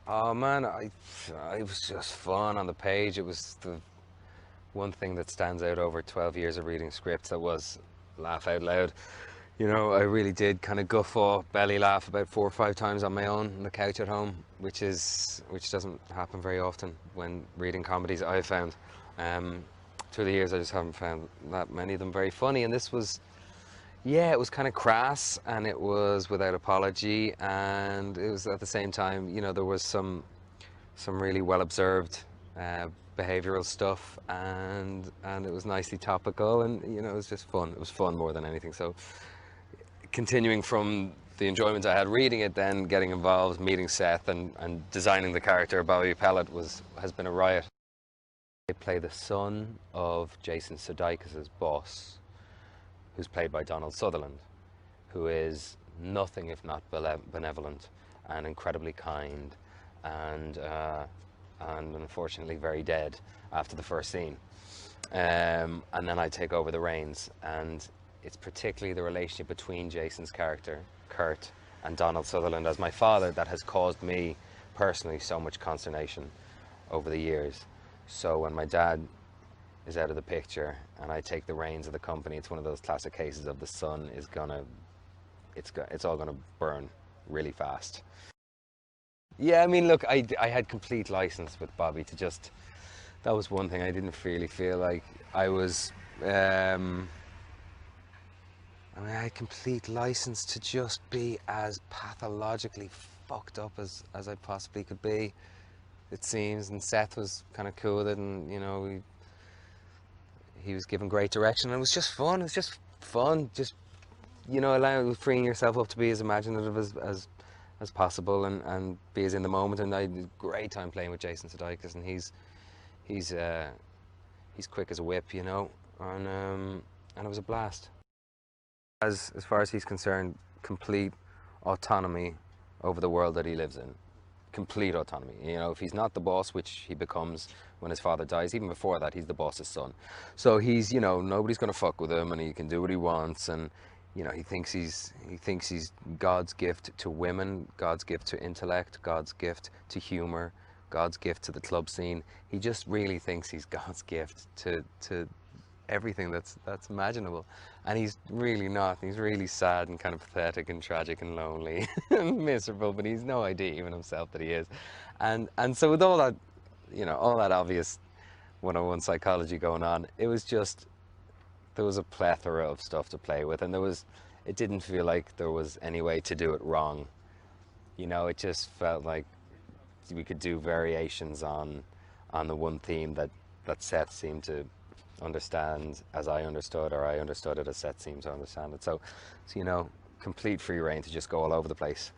Oh man, it was just fun on the page. It was the one thing that stands out over 12 years of reading scripts that was laugh out loud. You know, I really did kind of guffaw, belly laugh about 4 or 5 times on my own on the couch at home, which doesn't happen very often when reading comedies. I've found through the years I just haven't found that many of them very funny, and this was, yeah, it was kind of crass and it was without apology, and it was at the same time, you know, there was some really well observed behavioral stuff, and it was nicely topical, and you know, it was just fun. It was fun more than anything. So continuing from the enjoyment I had reading it, then getting involved, meeting Seth, and designing the character Bobby Pellet has been a riot. I play the son of Jason Sudeikis' boss, who's played by Donald Sutherland, who is nothing if not benevolent and incredibly kind, and unfortunately very dead after the first scene. And then I take over the reins, and it's particularly the relationship between Jason's character, Kurt, and Donald Sutherland as my father that has caused me personally so much consternation over the years. So when my dad is out of the picture and I take the reins of the company, it's one of those classic cases of the sun is gonna, it's all gonna burn really fast. Yeah, I mean, look, I had complete license with Bobby to just, that was one thing I didn't really feel like I was, I mean, I had complete license to just be as pathologically fucked up as I possibly could be, it seems. And Seth was kind of cool with it, and you know, he was given great direction, and it was just fun. It was just fun, just, you know, allowing, freeing yourself up to be as imaginative as possible, and be as in the moment. And I had a great time playing with Jason Sudeikis, and he's quick as a whip, you know, and it was a blast. As far as he's concerned, complete autonomy over the world that he lives in. Complete autonomy. You know, if he's not the boss, which he becomes when his father dies, even before that, he's the boss's son. So he's, you know, nobody's gonna fuck with him, and he can do what he wants, and you know, he thinks he's God's gift to women, God's gift to intellect, God's gift to humor, God's gift to the club scene. He just really thinks he's God's gift to everything that's imaginable, and he's really not. He's really sad and kind of pathetic and tragic and lonely and miserable, but he's no idea even himself that he is. And so with all that, you know, all that obvious 101 psychology going on, it was just, there was a plethora of stuff to play with, and it didn't feel like there was any way to do it wrong. You know, it just felt like we could do variations on the one theme that Seth seemed to understand as I understood, or I understood it as Seth seemed to understand it. So you know, complete free reign to just go all over the place.